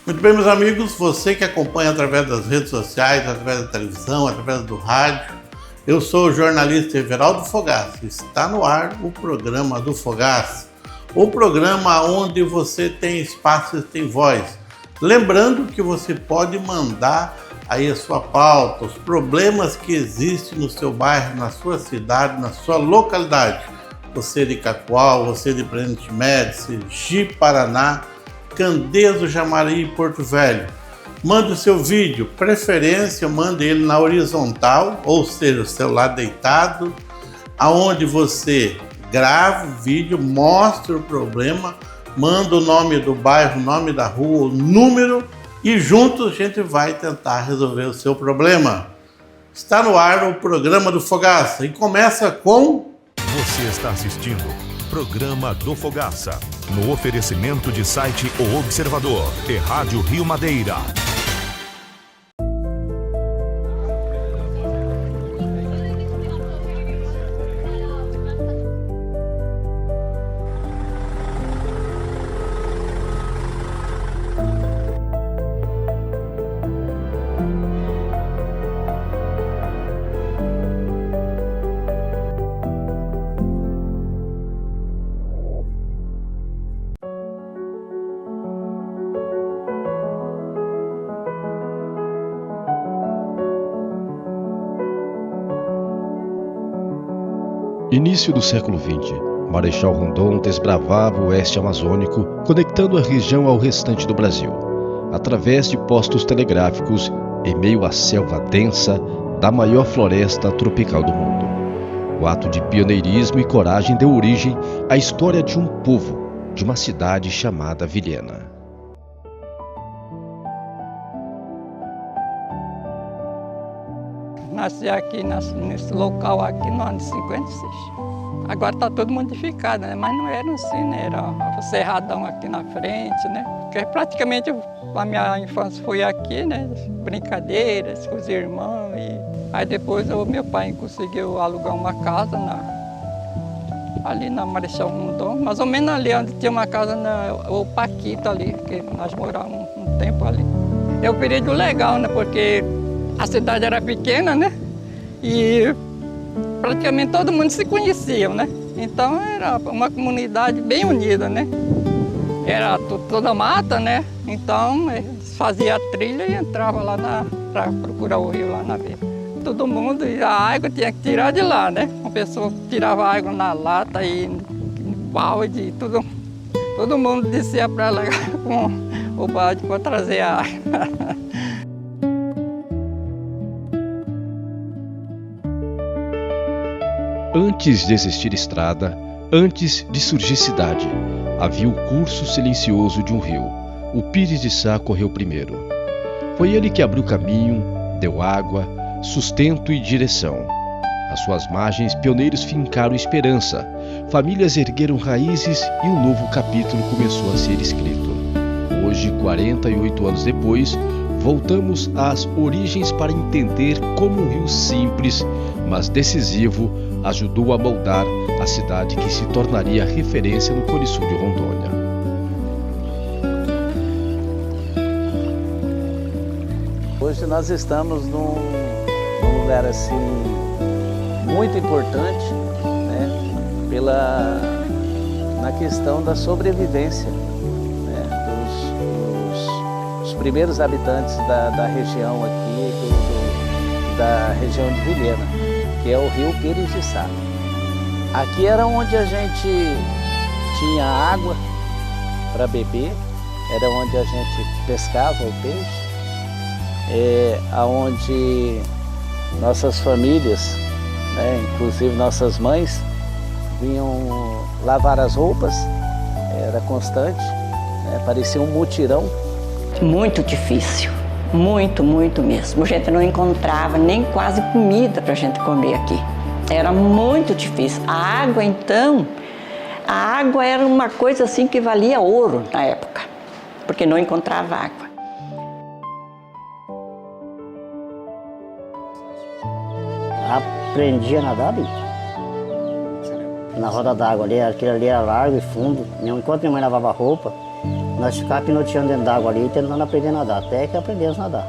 Muito bem, meus amigos, você que acompanha através das redes sociais, através da televisão, através do rádio, eu sou o jornalista Everaldo Fogaça. Está no ar o programa do Fogaça, o programa onde você tem espaço e tem voz. Lembrando que você pode mandar aí a sua pauta, os problemas que existem no seu bairro, na sua cidade, na sua localidade. Você de Cacoal, você de Presidente Médici, Ji-Paraná, Candeso, Jamari e Porto Velho. Mande o seu vídeo, preferência, mande ele na horizontal, ou seja, o celular deitado, aonde você grava o vídeo, mostra o problema, manda o nome do bairro, o nome da rua, o número e juntos a gente vai tentar resolver o seu problema. Está no ar o programa do Fogaça e começa com... Você está assistindo Programa do Fogaça, no oferecimento de site O Observador e Rádio Rio Madeira. Início do século XX, Marechal Rondon desbravava o oeste amazônico, conectando a região ao restante do Brasil, através de postos telegráficos em meio à selva densa da maior floresta tropical do mundo. O ato de pioneirismo e coragem deu origem à história de um povo, de uma cidade chamada Vilhena. Nasci aqui nesse local aqui no ano de 56. Agora está tudo modificado, né? Mas não era assim, né? Era um cerradão aqui na frente, né? Porque praticamente a minha infância foi aqui, né? Brincadeiras com os irmãos. Aí depois o meu pai conseguiu alugar uma casa ali na Marechal Rondon, mais ou menos ali onde tinha uma casa o Paquito ali, que nós morávamos um tempo ali. É um período legal, né? Porque a cidade era pequena, né? E praticamente todo mundo se conhecia, né? Então era uma comunidade bem unida, né? Era toda mata, né? Então fazia a trilha e entrava lá para procurar o rio lá na beira. Todo mundo, e a água tinha que tirar de lá, né? Uma pessoa tirava a água na lata e no balde, todo mundo descia para lá com o balde para trazer a água. Antes de existir estrada, antes de surgir cidade, havia o curso silencioso de um rio. O Pires de Sá correu primeiro. Foi ele que abriu caminho, deu água, sustento e direção. Às suas margens, pioneiros fincaram esperança, famílias ergueram raízes e um novo capítulo começou a ser escrito. Hoje, 48 anos depois, voltamos às origens para entender como um rio simples, mas decisivo, ajudou a moldar a cidade que se tornaria referência no Cone Sul de Rondônia. Hoje nós estamos num lugar assim muito importante, né, na questão da sobrevivência, né, dos primeiros habitantes da região aqui, da região de Vilhena, que é o rio Pires de Sá. Aqui era onde a gente tinha água para beber, era onde a gente pescava o peixe, aonde nossas famílias, né, inclusive nossas mães, vinham lavar as roupas, era constante, né, parecia um mutirão. Muito difícil, muito mesmo. A gente não encontrava nem quase comida para a gente comer aqui. Era muito difícil. A água, então, a água era uma coisa assim que valia ouro na época. porque não encontrava água. Aprendi a nadar ali. Na roda d'água ali, aquilo ali era largo e fundo. Enquanto minha mãe lavava roupa, nós ficávamos pinoteando dentro d'água ali, tentando aprender a nadar, até que aprendemos a nadar.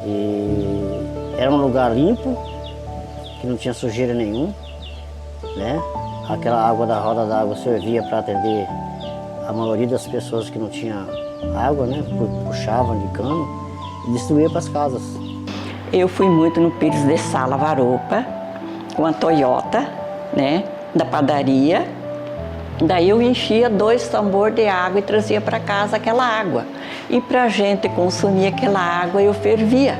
E era um lugar limpo, que não tinha sujeira nenhuma, né? Aquela água da roda d'água servia para atender a maioria das pessoas que não tinha água, né? Puxavam de cano e distribuía para as casas. Eu fui muito no Pires de Sá, Lavaropa, com a Toyota, né? Da padaria. Daí eu enchia 2 tambores de água e trazia para casa aquela água. E para a gente consumir aquela água, eu fervia.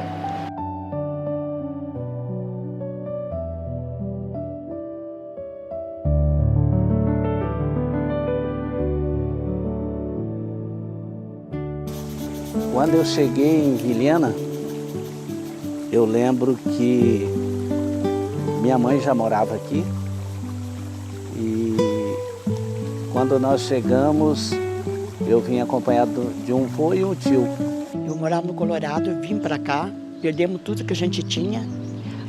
Quando eu cheguei em Vilhena, eu lembro que minha mãe já morava aqui. E quando nós chegamos, eu vim acompanhado de um vô e um tio. Eu morava no Colorado, vim para cá, perdemos tudo que a gente tinha.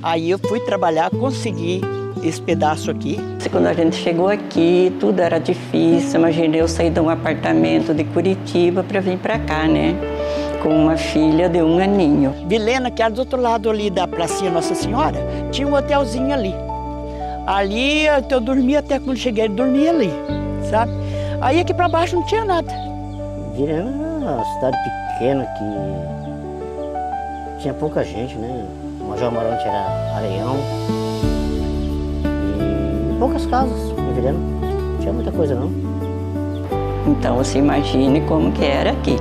Aí eu fui trabalhar, consegui esse pedaço aqui. Quando a gente chegou aqui, tudo era difícil. Imagina, eu saí de um apartamento de Curitiba para vir para cá, né? Com uma filha de 1 aninho. Vilhena, que era do outro lado ali da Pracinha Nossa Senhora, tinha um hotelzinho ali. Ali eu dormia até quando cheguei, dormia ali, sabe? Aí aqui para baixo não tinha nada. Vilhena era uma cidade pequena que tinha pouca gente, né? O Major Amarante era areião. E poucas casas em Vilhena. Não tinha muita coisa não. Então você imagine como que era aqui.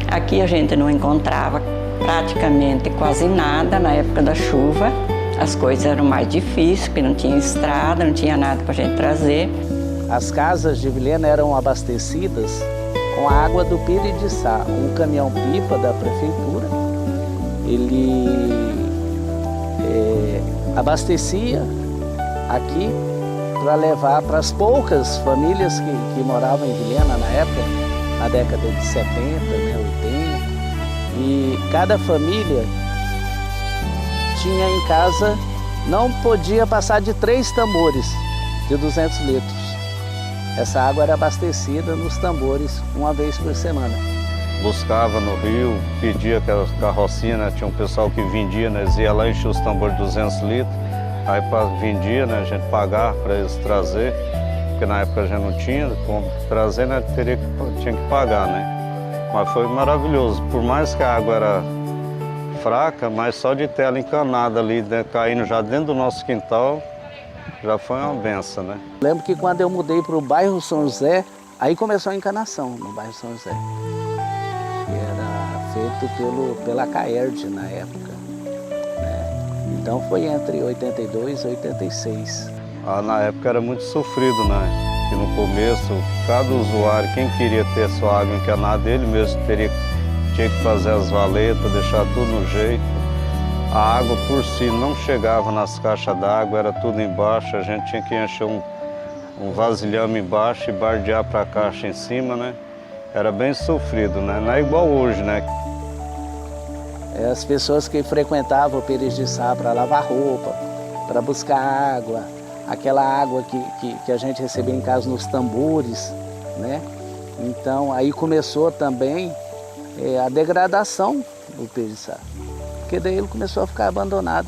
Aqui a gente não encontrava praticamente quase nada na época da chuva. As coisas eram mais difíceis, porque não tinha estrada, não tinha nada para a gente trazer. As casas de Vilhena eram abastecidas com a água do Pires de Sá. Um caminhão-pipa da prefeitura, ele abastecia aqui para levar para as poucas famílias que moravam em Vilhena na época, na década de 70, né, 80. E cada família tinha em casa, não podia passar de 3 tambores de 200 litros. Essa água era abastecida nos tambores uma vez por semana. Buscava no rio, pedia aquelas carrocinhas, né? Tinha um pessoal que vendia, né? Eles iam lá encher os tambores de 200 litros, aí vendia, né? A gente pagava para eles trazer, porque na época a gente não tinha como trazer, né? Tinha que pagar, né? Mas foi maravilhoso, por mais que a água era fraca, mas só de ter ela encanada ali, né, caindo já dentro do nosso quintal, já foi uma benção, né? Lembro que quando eu mudei para o bairro São José, aí começou a encanação no bairro São José. Que era feito pela Caerd na época, né? Então foi entre 82 e 86. Na época era muito sofrido, né? Que no começo, cada usuário, quem queria ter sua água encanada, ele mesmo tinha que fazer as valetas, deixar tudo no jeito. A água por si não chegava nas caixas d'água, era tudo embaixo, a gente tinha que encher um vasilhame embaixo e bardear para a caixa em cima, né? Era bem sofrido, né? Não é igual hoje, né? As pessoas que frequentavam o Pires de Sá para lavar roupa, para buscar água, aquela água que a gente recebia em casa nos tambores, né? Então aí começou também a degradação do Pires de Sá, porque daí ele começou a ficar abandonado.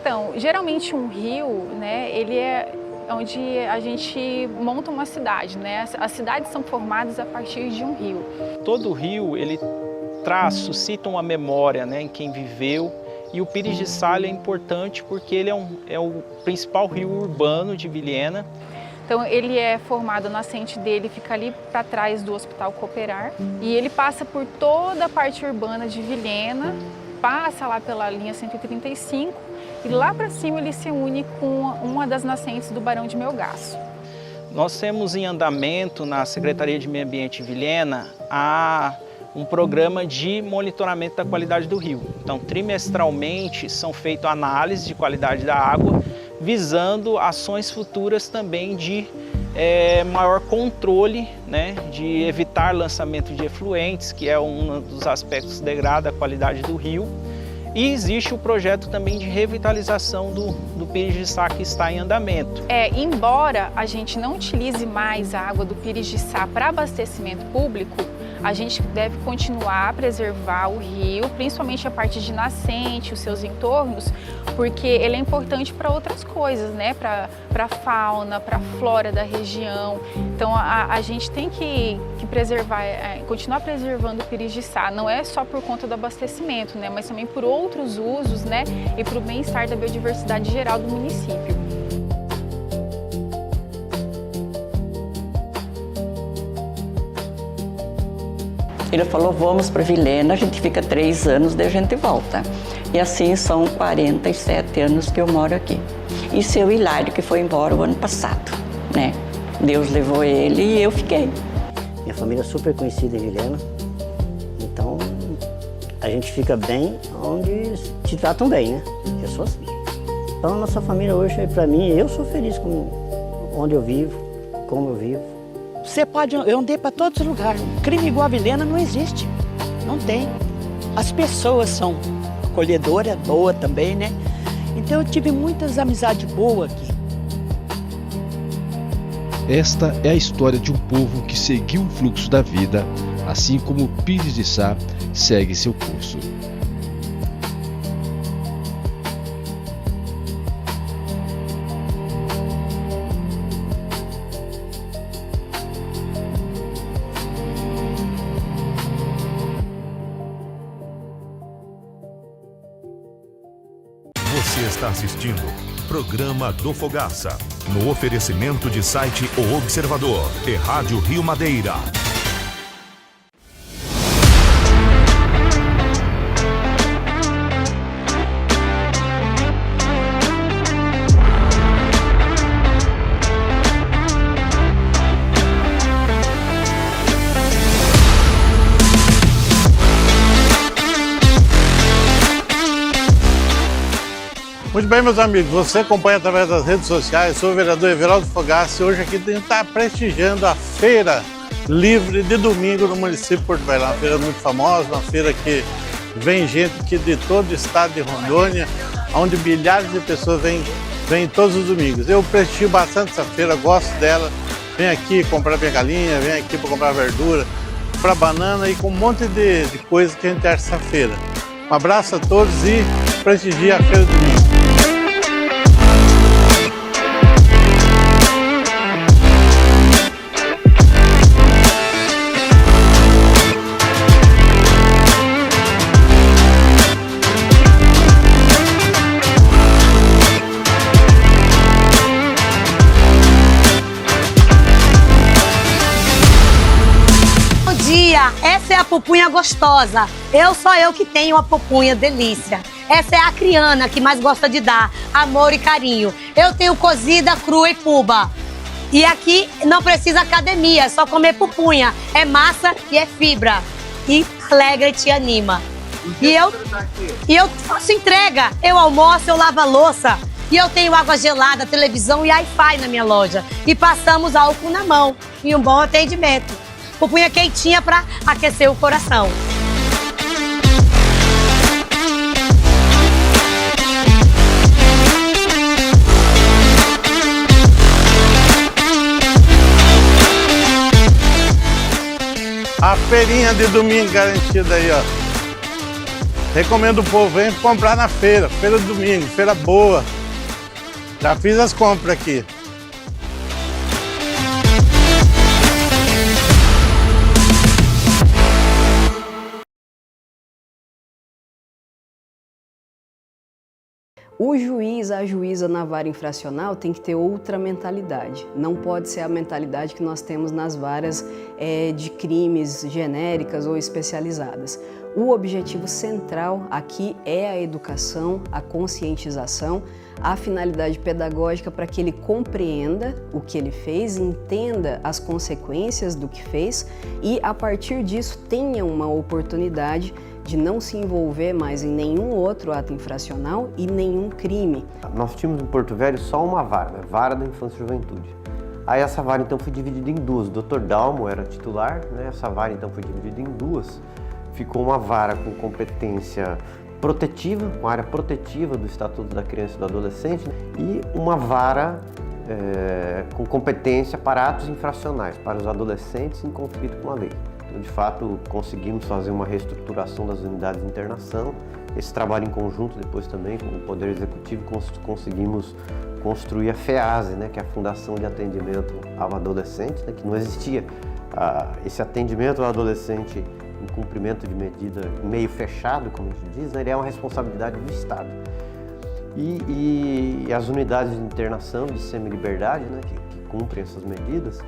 Então, geralmente um rio, né, ele é onde a gente monta uma cidade, né? As cidades são formadas a partir de um rio. Todo rio, ele suscita uma memória, né, em quem viveu, e o Pires de Sá é importante porque ele é o principal rio urbano de Vilhena. Então ele é formado, a nascente dele fica ali para trás do Hospital Cooperar e ele passa por toda a parte urbana de Vilhena, passa lá pela linha 135 e lá para cima ele se une com uma das nascentes do Barão de Melgaço. Nós temos em andamento na Secretaria de Meio Ambiente de Vilhena um programa de monitoramento da qualidade do rio. Então, trimestralmente são feitas análises de qualidade da água visando ações futuras também de maior controle, né, de evitar lançamento de efluentes, que é um dos aspectos que degrada a qualidade do rio. E existe o projeto também de revitalização do Pires de Sá, que está em andamento. Embora a gente não utilize mais a água do Pires de Sá para abastecimento público, a gente deve continuar a preservar o rio, principalmente a parte de nascente, os seus entornos, porque ele é importante para outras coisas, né? Para a fauna, para a flora da região. Então a gente tem que preservar, continuar preservando o Pires de Sá, não é só por conta do abastecimento, né? Mas também por outros usos, né? E para o bem-estar da biodiversidade geral do município. Ele falou, vamos para Vilhena, a gente fica 3 anos, daí a gente volta. E assim são 47 anos que eu moro aqui. E seu Hilário, que foi embora o ano passado, né? Deus levou ele e eu fiquei. Minha família é super conhecida em Vilhena, então a gente fica bem onde te tratam bem, né? Eu sou assim. Então a nossa família hoje, para mim, eu sou feliz com onde eu vivo, como eu vivo. Você pode, eu andei para todos os lugares. Crime igual a Vilhena não existe, não tem. As pessoas são acolhedoras, boa também, né? Então eu tive muitas amizades boas aqui. Esta é a história de um povo que seguiu o fluxo da vida, assim como o Pires de Sá segue seu curso. Você está assistindo Programa do Fogaça, no oferecimento de site O Observador e Rádio Rio Madeira. Muito bem, meus amigos, você acompanha através das redes sociais, sou o vereador Everaldo Fogaça e hoje aqui a gente está prestigiando a Feira Livre de domingo no município de Porto Velho. Uma feira muito famosa, uma feira que vem gente aqui de todo o estado de Rondônia, onde milhares de pessoas vêm todos os domingos. Eu prestigio bastante essa feira, gosto dela, venho aqui comprar minha galinha, venho aqui para comprar verdura, comprar banana e com um monte de coisa que a gente acha essa feira. Um abraço a todos e prestigie a Feira do Domingo. Essa é a pupunha gostosa. Sou eu que tenho a pupunha delícia. Essa é a criana que mais gosta de dar amor e carinho. Eu tenho cozida, crua e puba. E aqui não precisa academia, é só comer pupunha. É massa e é fibra. E alegra e te anima. E eu faço entrega. Eu almoço, eu lavo a louça. E eu tenho água gelada, televisão e Wi-Fi na minha loja. E passamos álcool na mão e um bom atendimento. Pupunha quentinha para aquecer o coração. A feirinha de domingo garantida aí, ó. Recomendo o povo, vem comprar na feira, feira de domingo, feira boa. Já fiz as compras aqui. O juiz, a juíza na vara infracional tem que ter outra mentalidade. Não pode ser a mentalidade que nós temos nas varas de crimes genéricas ou especializadas. O objetivo central aqui é a educação, a conscientização, a finalidade pedagógica para que ele compreenda o que ele fez, entenda as consequências do que fez e, a partir disso, tenha uma oportunidade de não se envolver mais em nenhum outro ato infracional e nenhum crime. Nós tínhamos em Porto Velho só uma vara, né? Vara da Infância e Juventude. Aí essa vara então foi dividida em duas. O Dr. Dalmo era titular, né? Essa vara então foi dividida em duas. Ficou uma vara com competência protetiva, uma área protetiva do Estatuto da Criança e do Adolescente, e uma vara com competência para atos infracionais, para os adolescentes em conflito com a lei. Então, de fato, conseguimos fazer uma reestruturação das unidades de internação. Esse trabalho em conjunto, depois também com o Poder Executivo, conseguimos construir a FEASE, né, que é a Fundação de Atendimento ao Adolescente, né, que não existia. Esse atendimento ao adolescente em cumprimento de medida meio fechado, como a gente diz, né, ele é uma responsabilidade do Estado. E as unidades de internação de semi-liberdade, né, que cumprem essas medidas,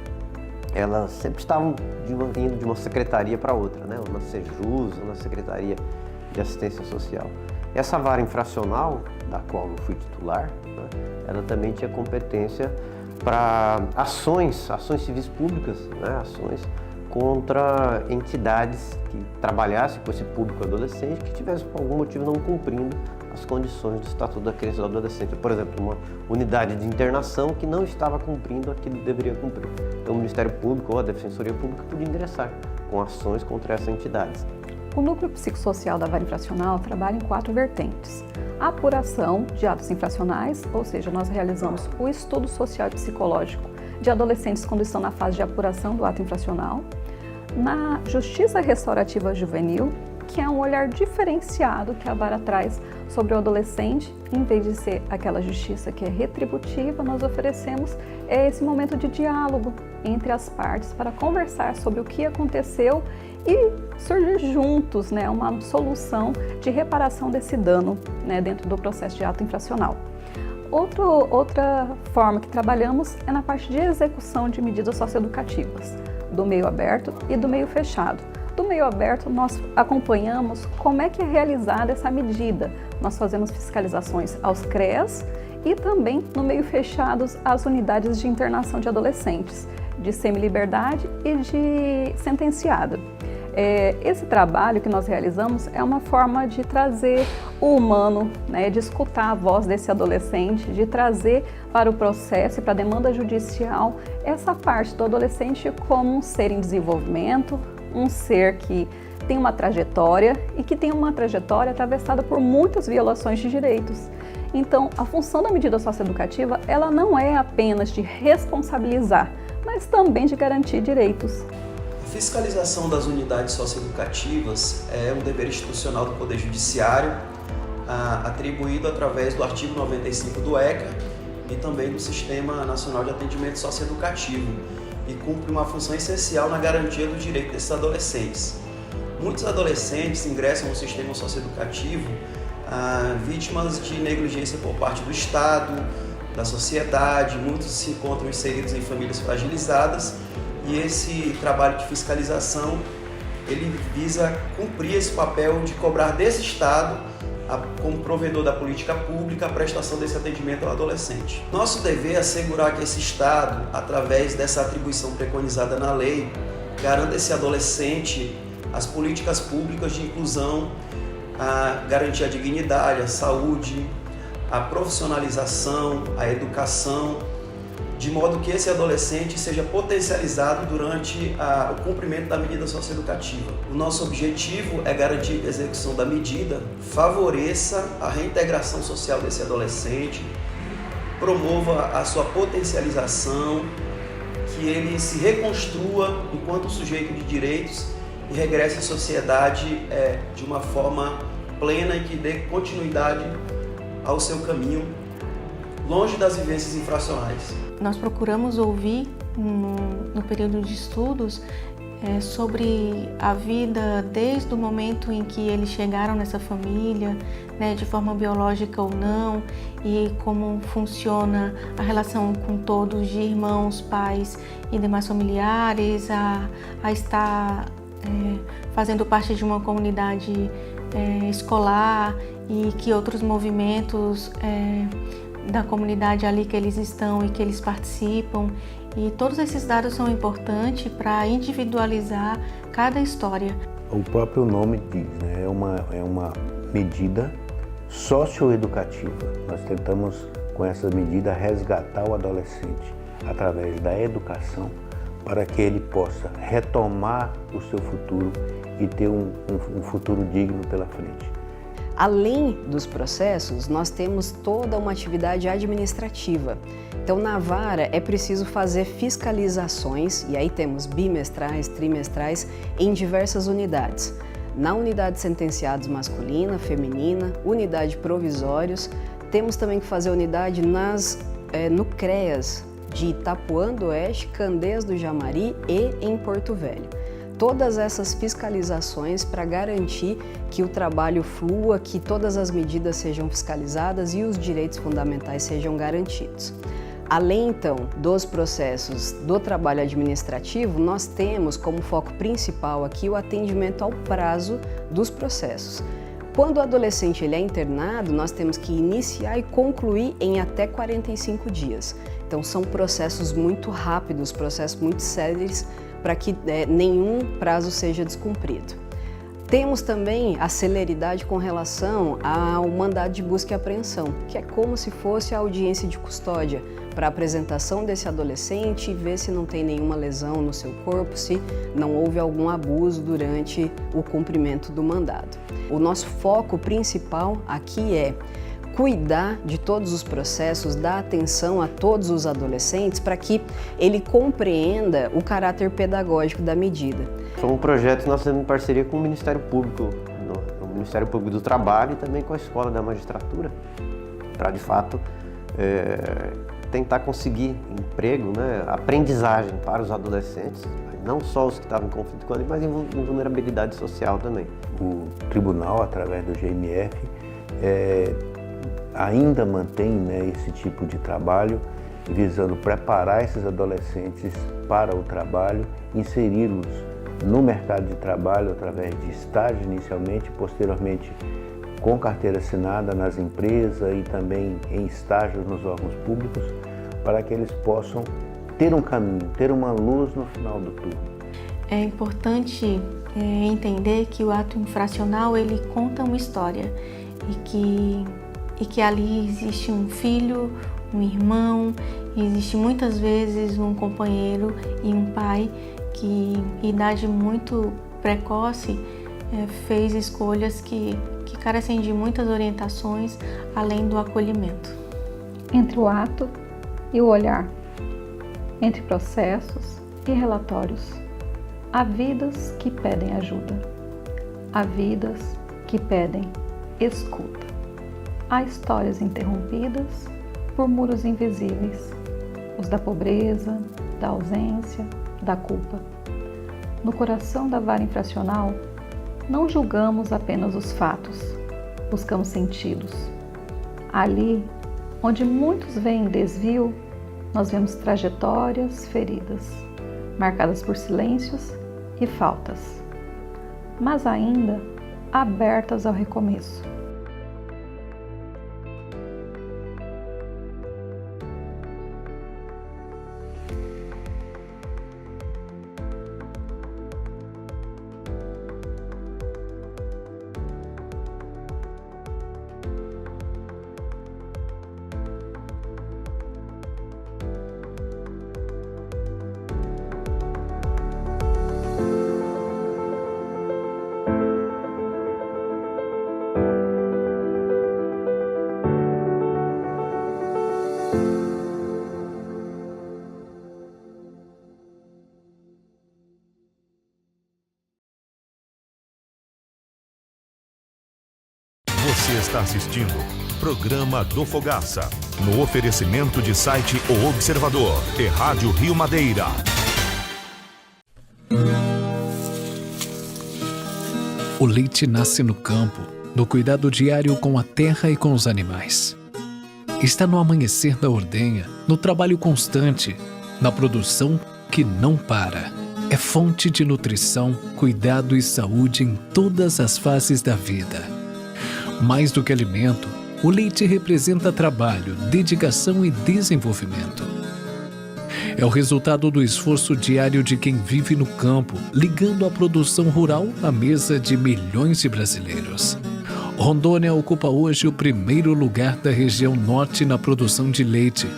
elas sempre estavam indo de uma secretaria para outra, né, ou na Sejus, ou na Secretaria de Assistência Social. Essa vara infracional, da qual eu fui titular, né, ela também tinha competência para ações civis públicas, né, ações contra entidades que trabalhassem com esse público adolescente que tivessem, por algum motivo, não cumprindo as condições do Estatuto da Criança e do Adolescente. Por exemplo, uma unidade de internação que não estava cumprindo aquilo que deveria cumprir. Então, o Ministério Público ou a Defensoria Pública podia ingressar com ações contra essas entidades. O Núcleo Psicossocial da Vara Infracional trabalha em 4 vertentes. A apuração de atos infracionais, ou seja, nós realizamos o estudo social e psicológico de adolescentes quando estão na fase de apuração do ato infracional. Na Justiça Restaurativa Juvenil, que é um olhar diferenciado que a Vara traz sobre o adolescente, em vez de ser aquela justiça que é retributiva, nós oferecemos esse momento de diálogo entre as partes para conversar sobre o que aconteceu e surgir juntos, né, uma solução de reparação desse dano, né, dentro do processo de ato infracional. Outra forma que trabalhamos é na parte de execução de medidas socioeducativas, do meio aberto e do meio fechado. Do meio aberto, nós acompanhamos como é que é realizada essa medida. Nós fazemos fiscalizações aos CREAS e também no meio fechado às unidades de internação de adolescentes, de semi-liberdade e de sentenciada. Esse trabalho que nós realizamos é uma forma de trazer o humano, né, de escutar a voz desse adolescente, de trazer para o processo e para a demanda judicial essa parte do adolescente como um ser em desenvolvimento, um ser que tem uma trajetória e que tem uma trajetória atravessada por muitas violações de direitos. Então, a função da medida socioeducativa, ela não é apenas de responsabilizar, mas também de garantir direitos. A fiscalização das unidades socioeducativas é um dever institucional do Poder Judiciário, atribuído através do artigo 95 do ECA e também do Sistema Nacional de Atendimento Socioeducativo, e cumpre uma função essencial na garantia do direito desses adolescentes. Muitos adolescentes ingressam no sistema socioeducativo vítimas de negligência por parte do Estado, da sociedade, muitos se encontram inseridos em famílias fragilizadas, e esse trabalho de fiscalização ele visa cumprir esse papel de cobrar desse Estado, como provedor da política pública, a prestação desse atendimento ao adolescente. Nosso dever é assegurar que esse Estado, através dessa atribuição preconizada na lei, garanta a esse adolescente as políticas públicas de inclusão, a garantir a dignidade, a saúde, a profissionalização, a educação, de modo que esse adolescente seja potencializado durante o cumprimento da medida socioeducativa. O nosso objetivo é garantir que a execução da medida favoreça a reintegração social desse adolescente, promova a sua potencialização, que ele se reconstrua enquanto sujeito de direitos e regresse à sociedade de uma forma plena e que dê continuidade ao seu caminho, longe das vivências infracionais. Nós procuramos ouvir no período de estudos sobre a vida desde o momento em que eles chegaram nessa família, né, de forma biológica ou não, e como funciona a relação com todos, de irmãos, pais e demais familiares, a estar fazendo parte de uma comunidade escolar, e que outros movimentos da comunidade ali que eles estão e que eles participam. E todos esses dados são importantes para individualizar cada história. O próprio nome diz, né? É uma medida socioeducativa. Nós tentamos, com essa medida, resgatar o adolescente através da educação para que ele possa retomar o seu futuro e ter um futuro digno pela frente. Além dos processos, nós temos toda uma atividade administrativa. Então, na vara é preciso fazer fiscalizações, e aí temos bimestrais, trimestrais, em diversas unidades. Na unidade sentenciados masculina, feminina, unidade provisórios, temos também que fazer unidade no CREAS de Itapuã do Oeste, Candeias do Jamari e em Porto Velho. Todas essas fiscalizações para garantir que o trabalho flua, que todas as medidas sejam fiscalizadas e os direitos fundamentais sejam garantidos. Além, então, dos processos do trabalho administrativo, nós temos como foco principal aqui o atendimento ao prazo dos processos. Quando o adolescente ele é internado, nós temos que iniciar e concluir em até 45 dias. Então, são processos muito rápidos, processos muito céleres, para que nenhum prazo seja descumprido. Temos também a celeridade com relação ao mandado de busca e apreensão, que é como se fosse a audiência de custódia para a apresentação desse adolescente e ver se não tem nenhuma lesão no seu corpo, se não houve algum abuso durante o cumprimento do mandado. O nosso foco principal aqui é cuidar de todos os processos, dar atenção a todos os adolescentes para que ele compreenda o caráter pedagógico da medida. Foi um projeto que nós temos em parceria com o Ministério Público, o Ministério Público do Trabalho e também com a Escola da Magistratura, para de fato tentar conseguir emprego, né, aprendizagem para os adolescentes, não só os que estavam em conflito com ele, mas em vulnerabilidade social também. O tribunal, através do GMF, ainda mantém, né, esse tipo de trabalho, visando preparar esses adolescentes para o trabalho, inseri-los no mercado de trabalho através de estágio inicialmente, posteriormente com carteira assinada nas empresas e também em estágios nos órgãos públicos, para que eles possam ter um caminho, ter uma luz no final do túnel. É importante entender que o ato infracional ele conta uma história e que ali existe um filho, um irmão, existe muitas vezes um companheiro e um pai que, em idade muito precoce, fez escolhas que carecem de muitas orientações, além do acolhimento. Entre o ato e o olhar, entre processos e relatórios, há vidas que pedem ajuda, há vidas que pedem escuta. Há histórias interrompidas por muros invisíveis, os da pobreza, da ausência, da culpa. No coração da vara infracional, não julgamos apenas os fatos, buscamos sentidos. Ali, onde muitos veem desvio, nós vemos trajetórias feridas, marcadas por silêncios e faltas, mas ainda abertas ao recomeço. Você está assistindo Programa do Fogaça, no oferecimento de site O Observador e Rádio Rio Madeira. O leite nasce no campo, no cuidado diário com a terra e com os animais. Está no amanhecer da ordenha, no trabalho constante, na produção que não para. É fonte de nutrição, cuidado e saúde em todas as fases da vida. Mais do que alimento, o leite representa trabalho, dedicação e desenvolvimento. É o resultado do esforço diário de quem vive no campo, ligando a produção rural à mesa de milhões de brasileiros. Rondônia ocupa hoje o primeiro lugar da região norte na produção de leite.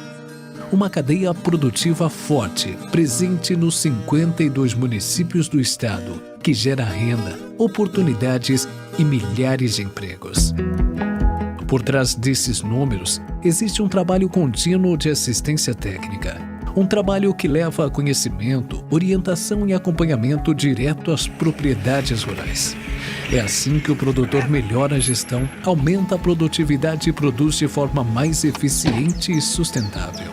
Uma cadeia produtiva forte, presente nos 52 municípios do estado, que gera renda, oportunidades e milhares de empregos. Por trás desses números, existe um trabalho contínuo de assistência técnica. Um trabalho que leva a conhecimento, orientação e acompanhamento direto às propriedades rurais. É assim que o produtor melhora a gestão, aumenta a produtividade e produz de forma mais eficiente e sustentável.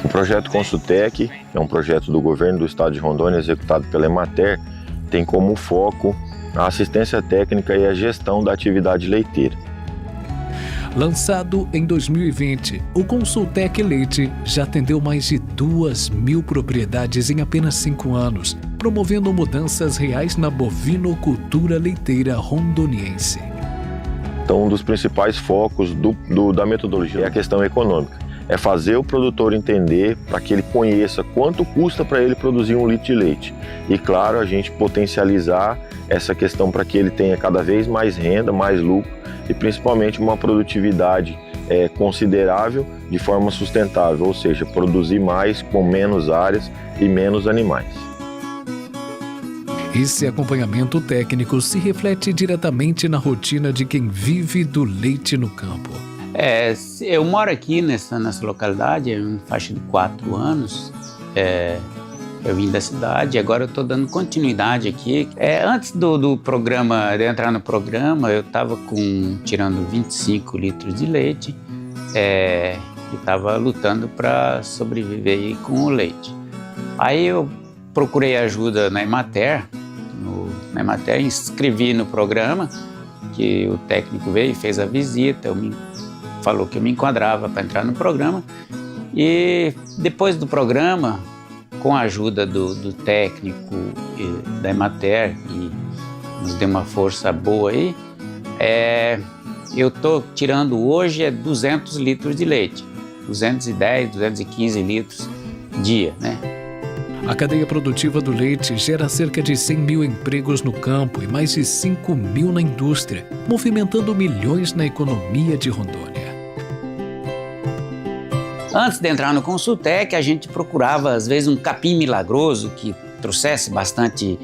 O projeto Consultec é um projeto do governo do estado de Rondônia, executado pela Emater, tem como foco a assistência técnica e a gestão da atividade leiteira. Lançado em 2020, o Consultec Leite já atendeu mais de 2.000 propriedades em apenas 5 anos, promovendo mudanças reais na bovinocultura leiteira rondoniense. Então, um dos principais focos da metodologia é a questão econômica. É fazer o produtor entender para que ele conheça quanto custa para ele produzir um litro de leite. E, claro, a gente potencializar essa questão para que ele tenha cada vez mais renda, mais lucro e principalmente uma produtividade considerável de forma sustentável, ou seja, produzir mais com menos áreas e menos animais. Esse acompanhamento técnico se reflete diretamente na rotina de quem vive do leite no campo. Eu moro aqui nessa localidade, em faixa de 4 anos. Eu vim da cidade, agora eu estou dando continuidade aqui. Antes do programa, de entrar no programa, eu estava tirando 25 litros de leite. Eu estava lutando para sobreviver aí com o leite. Aí eu procurei ajuda na Emater, inscrevi no programa, que o técnico veio e fez a visita, falou que eu me enquadrava para entrar no programa. E depois do programa, com a ajuda do técnico da Emater, e nos deu uma força boa aí, eu estou tirando hoje 200 litros de leite, 210, 215 litros dia, né? A cadeia produtiva do leite gera cerca de 100.000 empregos no campo e mais de 5.000 na indústria, movimentando milhões na economia de Rondônia. Antes de entrar no Consultec, a gente procurava, às vezes, um capim milagroso que trouxesse bastante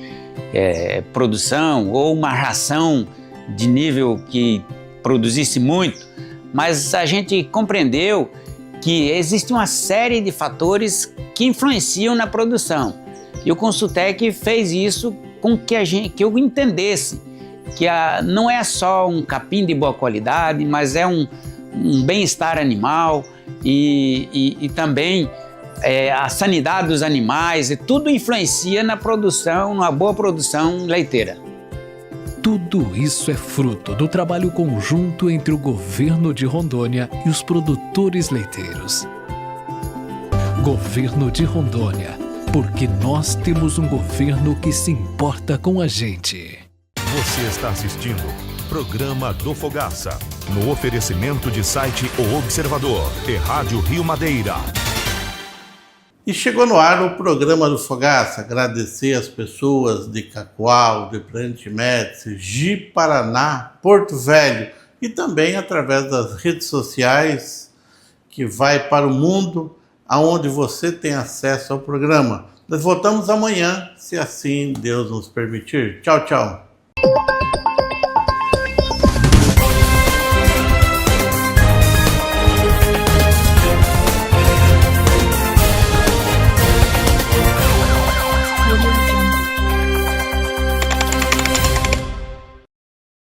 produção, ou uma ração de nível que produzisse muito, mas a gente compreendeu que existe uma série de fatores que influenciam na produção. E o Consultec fez isso com que eu entendesse que não é só um capim de boa qualidade, mas é um bem-estar animal e também a sanidade dos animais, e tudo influencia na produção, numa boa produção leiteira. Tudo isso é fruto do trabalho conjunto entre o governo de Rondônia e os produtores leiteiros. Governo de Rondônia, porque nós temos um governo que se importa com a gente. Você está assistindo Programa do Fogaça, no oferecimento de site O Observador e Rádio Rio Madeira. E chegou no ar o Programa do Fogaça. Agradecer as pessoas de Cacoal, de Presidente Médici, Ji-Paraná, Porto Velho, e também através das redes sociais, que vai para o mundo, aonde você tem acesso ao programa. Nós voltamos amanhã, se assim Deus nos permitir. Tchau, tchau.